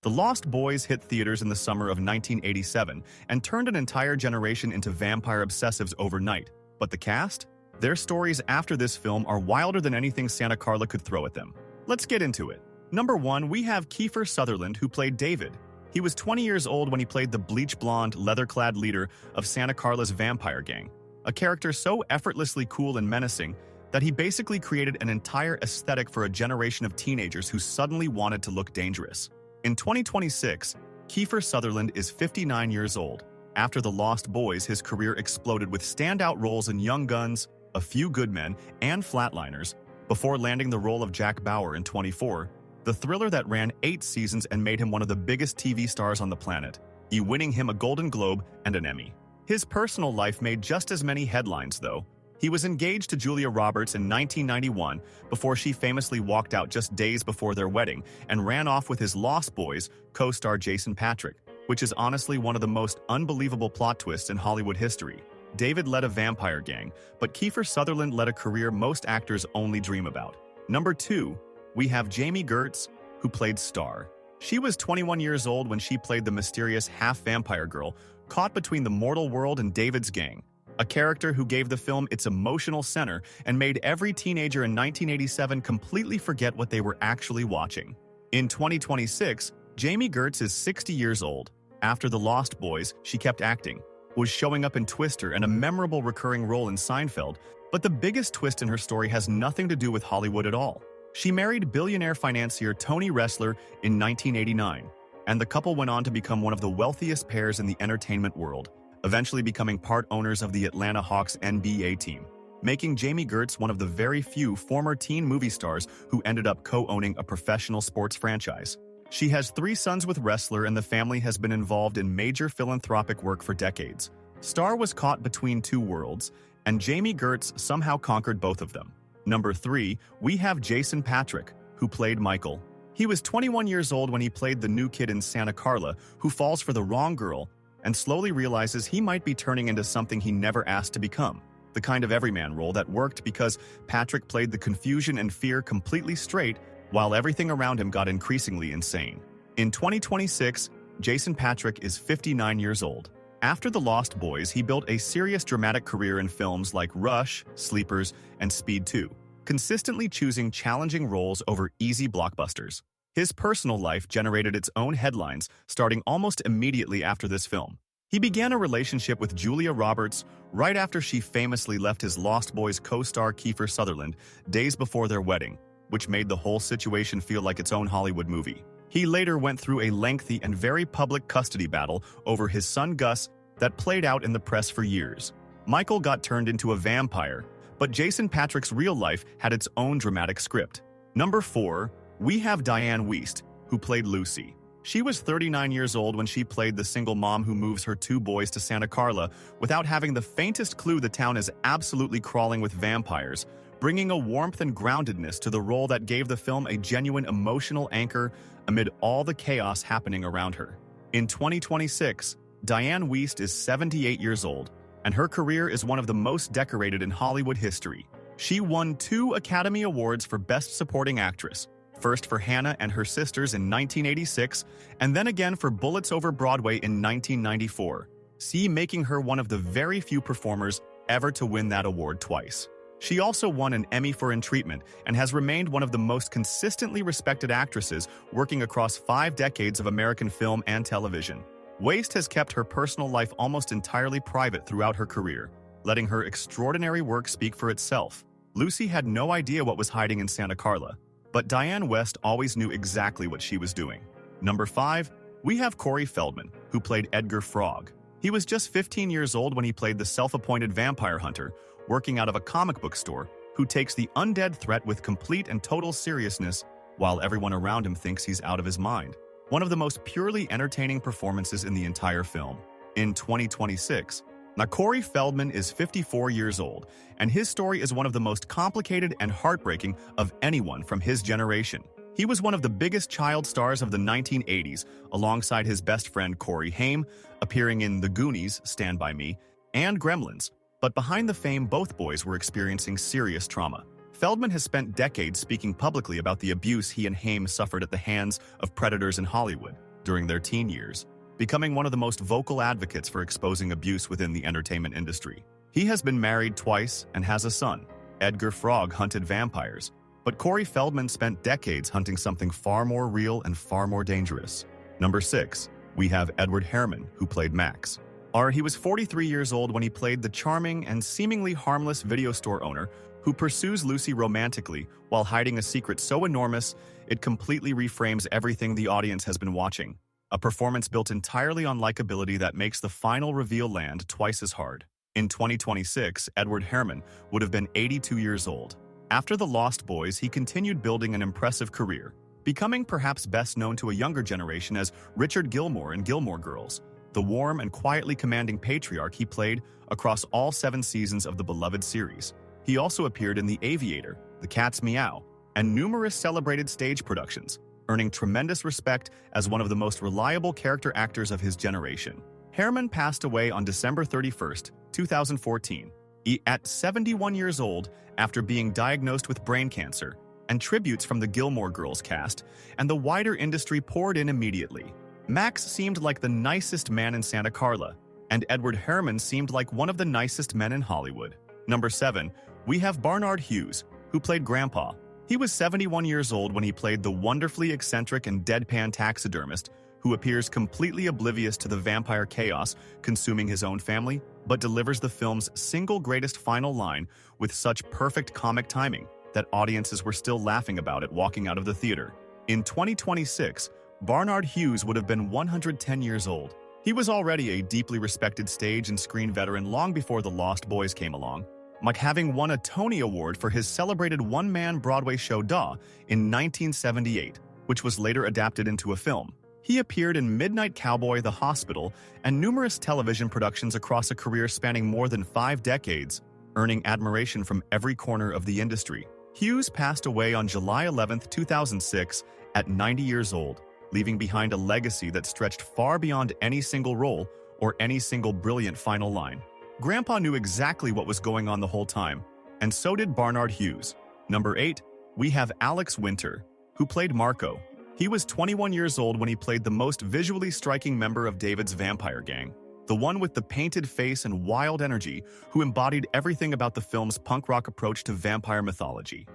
The Lost Boys hit theaters in the summer of 1987 and turned an entire generation into vampire obsessives overnight. But the cast? Their stories after this film are wilder than anything Santa Carla could throw at them. Let's get into it. Number 1, we have Kiefer Sutherland, who played David. He was 20 years old when he played the bleach-blonde, leather-clad leader of Santa Carla's vampire gang, a character so effortlessly cool and menacing that he basically created an entire aesthetic for a generation of teenagers who suddenly wanted to look dangerous. In 2026, Kiefer Sutherland is 59 years old. After The Lost Boys, his career exploded with standout roles in Young Guns, A Few Good Men, and Flatliners, before landing the role of Jack Bauer in 24, the thriller that ran 8 seasons and made him one of the biggest TV stars on the planet, winning him a Golden Globe and an Emmy. His personal life made just as many headlines, though. He was engaged to Julia Roberts in 1991 before she famously walked out just days before their wedding and ran off with his Lost Boys co-star Jason Patric, which is honestly one of the most unbelievable plot twists in Hollywood history. David led a vampire gang, but Kiefer Sutherland led a career most actors only dream about. Number 2, we have Jaime Girtz, who played Star. She was 21 years old when she played the mysterious half-vampire girl caught between the mortal world and David's gang, a character who gave the film its emotional center and made every teenager in 1987 completely forget what they were actually watching. In 2026, Jaime Girtz is 60 years old. After The Lost Boys, she kept acting, was showing up in Twister and a memorable recurring role in Seinfeld, but the biggest twist in her story has nothing to do with Hollywood at all. She married billionaire financier Tony Ressler in 1989, and the couple went on to become one of the wealthiest pairs in the entertainment world, eventually becoming part owners of the Atlanta Hawks NBA team, making Jaime Girtz one of the very few former teen movie stars who ended up co-owning a professional sports franchise. She has 3 sons with Ressler, and the family has been involved in major philanthropic work for decades. Star was caught between 2 worlds, and Jaime Girtz somehow conquered both of them. Number 3, we have Jason Patric, who played Michael. He was 21 years old when he played the new kid in Santa Carla, who falls for the wrong girl and slowly realizes he might be turning into something he never asked to become. The kind of everyman role that worked because Patric played the confusion and fear completely straight, while everything around him got increasingly insane. In 2026, Jason Patric is 59 years old. After The Lost Boys, he built a serious dramatic career in films like Rush, Sleepers, and Speed 2, consistently choosing challenging roles over easy blockbusters. His personal life generated its own headlines, starting almost immediately after this film. He began a relationship with Julia Roberts right after she famously left his Lost Boys co-star Kiefer Sutherland days before their wedding, which made the whole situation feel like its own Hollywood movie. He later went through a lengthy and very public custody battle over his son Gus that played out in the press for years. Michael got turned into a vampire, but Jason Patric's real life had its own dramatic script. Number 4, we have Diane Wuest, who played Lucy. She was 39 years old when she played the single mom who moves her 2 boys to Santa Carla without having the faintest clue the town is absolutely crawling with vampires, bringing a warmth and groundedness to the role that gave the film a genuine emotional anchor amid all the chaos happening around her. In 2026, Diane Wuest is 78 years old, and her career is one of the most decorated in Hollywood history. She won 2 Academy Awards for Best Supporting Actress, first for Hannah and Her Sisters in 1986, and then again for Bullets Over Broadway in 1994, making her one of the very few performers ever to win that award twice. She also won an Emmy for In Treatment and has remained one of the most consistently respected actresses working across 5 decades of American film and television. Wuest has kept her personal life almost entirely private throughout her career, letting her extraordinary work speak for itself. Lucy had no idea what was hiding in Santa Carla, but Diane Wuest always knew exactly what she was doing. Number 5, we have Corey Feldman, who played Edgar Frog. He was just 15 years old when he played the self-appointed vampire hunter, working out of a comic book store, who takes the undead threat with complete and total seriousness while everyone around him thinks he's out of his mind. One of the most purely entertaining performances in the entire film. In 2026, Corey Feldman is 54 years old, and his story is one of the most complicated and heartbreaking of anyone from his generation. He was one of the biggest child stars of the 1980s, alongside his best friend Cory Hay, appearing in The Goonies, Stand By Me, and Gremlins. But behind the fame, both boys were experiencing serious trauma. Feldman has spent decades speaking publicly about the abuse he and Haim suffered at the hands of predators in Hollywood. during their teen years, becoming one of the most vocal advocates for exposing abuse within the entertainment industry. He has been married twice and has a son. Edgar Frog hunted vampires, but Corey Feldman spent decades hunting something far more real and far more dangerous. Number 6, we have Edward Herman, who played Max. He was 43 years old when he played the charming and seemingly harmless video store owner who pursues Lucy romantically while hiding a secret so enormous it completely reframes everything the audience has been watching. A performance built entirely on likability that makes the final reveal land twice as hard. In 2026, Edward Herman would have been 82 years old. After The Lost Boys, he continued building an impressive career, becoming perhaps best known to a younger generation as Richard Gilmore in Gilmore Girls, the warm and quietly commanding patriarch he played across all 7 seasons of the beloved series. He also appeared in The Aviator, The Cat's Meow, and numerous celebrated stage productions, earning tremendous respect as one of the most reliable character actors of his generation. Herman passed away on December 31, 2014, at 71 years old after being diagnosed with brain cancer, and tributes from the Gilmore Girls cast and the wider industry poured in immediately. Max seemed like the nicest man in Santa Carla, and Edward Herman seemed like one of the nicest men in Hollywood. Number 7, we have Barnard Hughes, who played Grandpa. He was 71 years old when he played the wonderfully eccentric and deadpan taxidermist who appears completely oblivious to the vampire chaos consuming his own family, but delivers the film's single greatest final line with such perfect comic timing that audiences were still laughing about it walking out of the theater. In 2026, Barnard Hughes would have been 110 years old. He was already a deeply respected stage and screen veteran long before The Lost Boys came along, like having won a Tony Award for his celebrated one-man Broadway show Daw in 1978, which was later adapted into a film. He appeared in Midnight Cowboy, The Hospital, and numerous television productions across a career spanning more than 5 decades, earning admiration from every corner of the industry. Hughes passed away on July 11, 2006, at 90 years old, leaving behind a legacy that stretched far beyond any single role or any single brilliant final line. Grandpa knew exactly what was going on the whole time, and so did Barnard Hughes. Number 8, we have Alex Winter, who played Marco. He was 21 years old when he played the most visually striking member of David's vampire gang, the one with the painted face and wild energy who embodied everything about the film's punk rock approach to vampire mythology.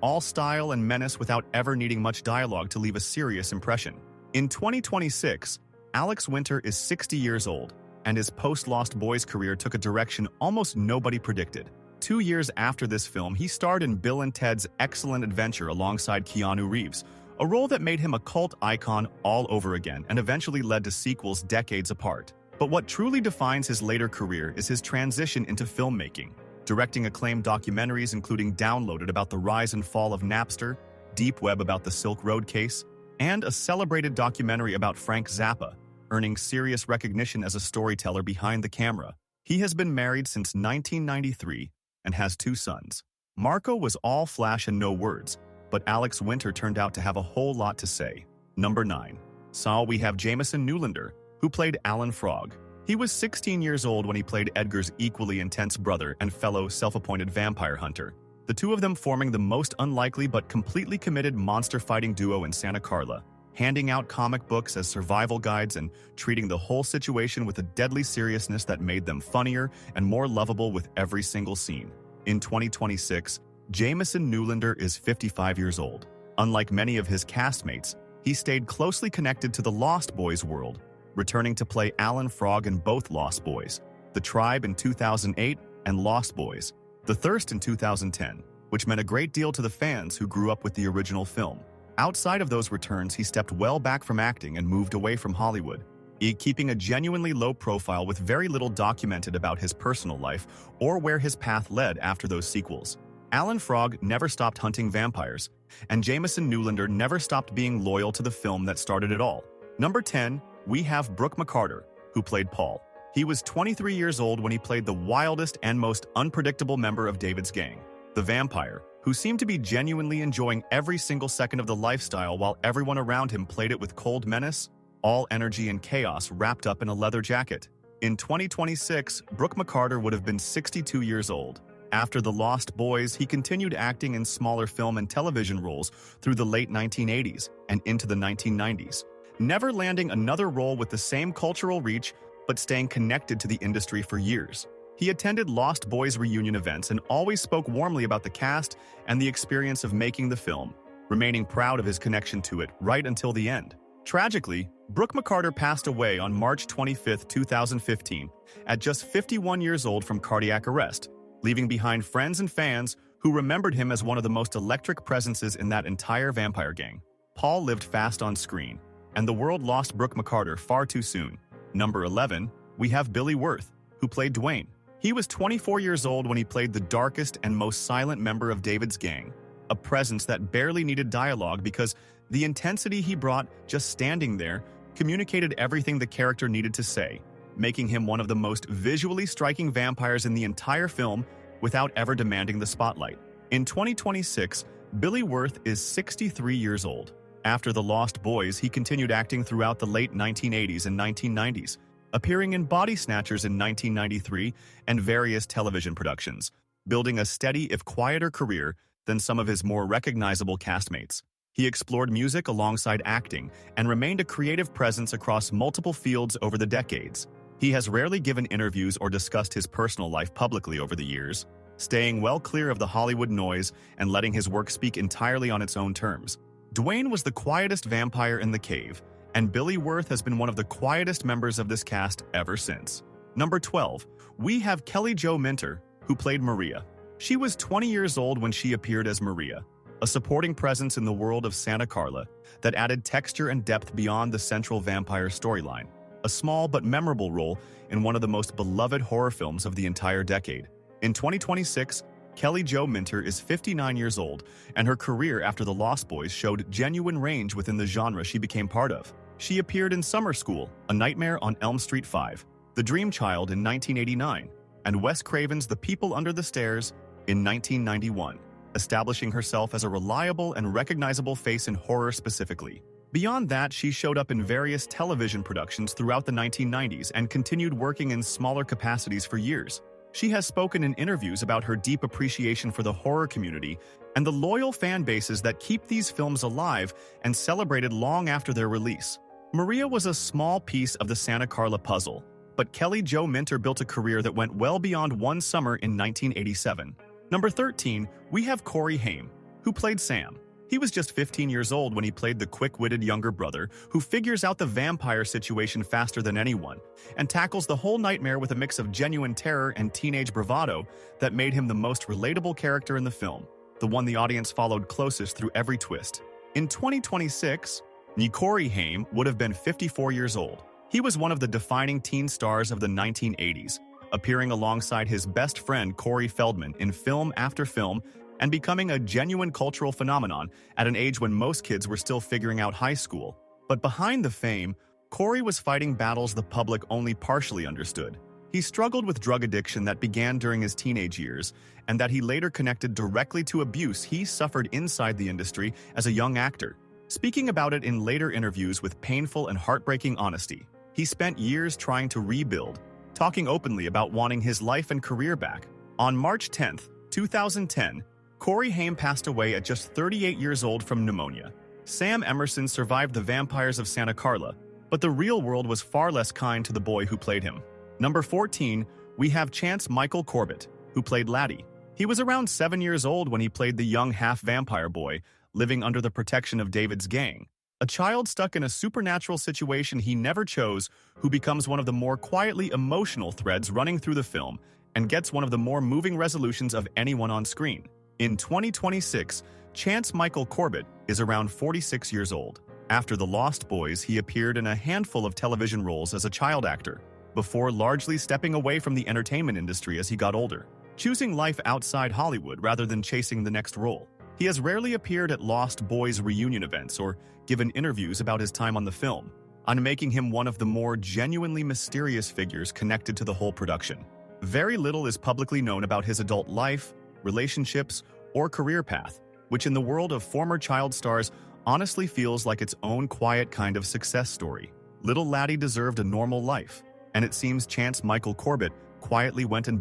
All style and menace without ever needing much dialogue to leave a serious impression. In 2026, Alex Winter is 60 years old, and his post-Lost Boys career took a direction almost nobody predicted. 2 years after this film, he starred in Bill and Ted's Excellent Adventure alongside Keanu Reeves, a role that made him a cult icon all over again and eventually led to sequels decades apart. But what truly defines his later career is his transition into filmmaking, directing acclaimed documentaries including Downloaded about the rise and fall of Napster, Deep Web about the Silk Road case, and a celebrated documentary about Frank Zappa, earning serious recognition as a storyteller behind the camera. He has been married since 1993 and has 2 sons. Marco was all flash and no words, but Alex Winter turned out to have a whole lot to say. Number 9. We have Jameson Nulander, who played Alan Frog. He was 16 years old when he played Edgar's equally intense brother and fellow self-appointed vampire hunter, the two of them forming the most unlikely but completely committed monster-fighting duo in Santa Carla, handing out comic books as survival guides and treating the whole situation with a deadly seriousness that made them funnier and more lovable with every single scene. In 2026, Jameson Nulander is 55 years old. Unlike many of his castmates, he stayed closely connected to the Lost Boys world, returning to play Alan Frog in both Lost Boys, The Tribe in 2008 and Lost Boys, The Thirst in 2010, which meant a great deal to the fans who grew up with the original film. Outside of those returns, he stepped well back from acting and moved away from Hollywood, keeping a genuinely low profile with very little documented about his personal life or where his path led after those sequels. Alan Frog never stopped hunting vampires, and Jameson Nulander never stopped being loyal to the film that started it all. Number 10, we have Brooke McCarter, who played Paul. He was 23 years old when he played the wildest and most unpredictable member of David's gang, the vampire, who seemed to be genuinely enjoying every single second of the lifestyle while everyone around him played it with cold menace, all energy and chaos wrapped up in a leather jacket. In 2026, Brooke McCarter would have been 62 years old. After The Lost Boys, he continued acting in smaller film and television roles through the late 1980s and into the 1990s, never landing another role with the same cultural reach but staying connected to the industry for years. He attended Lost Boys reunion events and always spoke warmly about the cast and the experience of making the film, remaining proud of his connection to it right until the end. Tragically, Brooke McCarter passed away on March 25, 2015, at just 51 years old from cardiac arrest, leaving behind friends and fans who remembered him as one of the most electric presences in that entire vampire gang. Paul lived fast on screen, and the world lost Brooke McCarter far too soon. Number 11, we have Billy Wirth, who played Dwayne. He was 24 years old when he played the darkest and most silent member of David's gang, a presence that barely needed dialogue because the intensity he brought just standing there communicated everything the character needed to say, making him one of the most visually striking vampires in the entire film without ever demanding the spotlight. In 2026, Billy Wirth is 63 years old. After The Lost Boys, he continued acting throughout the late 1980s and 1990s, appearing in Body Snatchers in 1993 and various television productions, building a steady if quieter career than some of his more recognizable castmates. He explored music alongside acting and remained a creative presence across multiple fields over the decades. He has rarely given interviews or discussed his personal life publicly over the years, staying well clear of the Hollywood noise and letting his work speak entirely on its own terms. Dwayne was the quietest vampire in the cave, and Billy Wirth has been one of the quietest members of this cast ever since. Number 12, we have Joe Mter, who played Maria. She was 20 years old when she appeared as Maria, a supporting presence in the world of Santa Carla that added texture and depth beyond the central vampire storyline. A small but memorable role in one of the most beloved horror films of the entire decade. In 2026, Joe Mter is 59 years old, and her career after The Lost Boys showed genuine range within the genre she became part of. She appeared in Summer School, A Nightmare on Elm Street 5, The Dream Child in 1989, and Wes Craven's The People Under the Stairs in 1991, establishing herself as a reliable and recognizable face in horror specifically. Beyond that, she showed up in various television productions throughout the 1990s and continued working in smaller capacities for years. She has spoken in interviews about her deep appreciation for the horror community and the loyal fan bases that keep these films alive and celebrated long after their release. Maria was a small piece of the Santa Carla puzzle, but Joe Mter built a career that went well beyond one summer in 1987. Number 13, we have Cory Hay, who played Sam. He was just 15 years old when he played the quick-witted younger brother who figures out the vampire situation faster than anyone and tackles the whole nightmare with a mix of genuine terror and teenage bravado that made him the most relatable character in the film, the one the audience followed closest through every twist. In 2026, Cory Hay would have been 54 years old. He was one of the defining teen stars of the 1980s, appearing alongside his best friend Corey Feldman in film after film and becoming a genuine cultural phenomenon at an age when most kids were still figuring out high school. But behind the fame, Cory was fighting battles the public only partially understood. He struggled with drug addiction that began during his teenage years, and that he later connected directly to abuse he suffered inside the industry as a young actor. Speaking about it in later interviews with painful and heartbreaking honesty, he spent years trying to rebuild, talking openly about wanting his life and career back. On March 10, 2010, Cory Hay passed away at just 38 years old from pneumonia. Sam Emerson survived the vampires of Santa Carla, but the real world was far less kind to the boy who played him. Number 14, we have Chance Michael Corbett, who played Laddie. He was around 7 years old when he played the young half-vampire boy, living under the protection of David's gang. A child stuck in a supernatural situation he never chose, who becomes one of the more quietly emotional threads running through the film and gets one of the more moving resolutions of anyone on screen. In 2026, Chance Michael Corbett is around 46 years old. After The Lost Boys, he appeared in a handful of television roles as a child actor, before largely stepping away from the entertainment industry as he got older, choosing life outside Hollywood rather than chasing the next role. He has rarely appeared at Lost Boys reunion events or given interviews about his time on the film, on making him one of the more genuinely mysterious figures connected to the whole production. Very little is publicly known about his adult life, relationships, or career path, which in the world of former child stars honestly feels like its own quiet kind of success story. Little Laddie deserved a normal life, and it seems Chance Michael Corbett quietly went and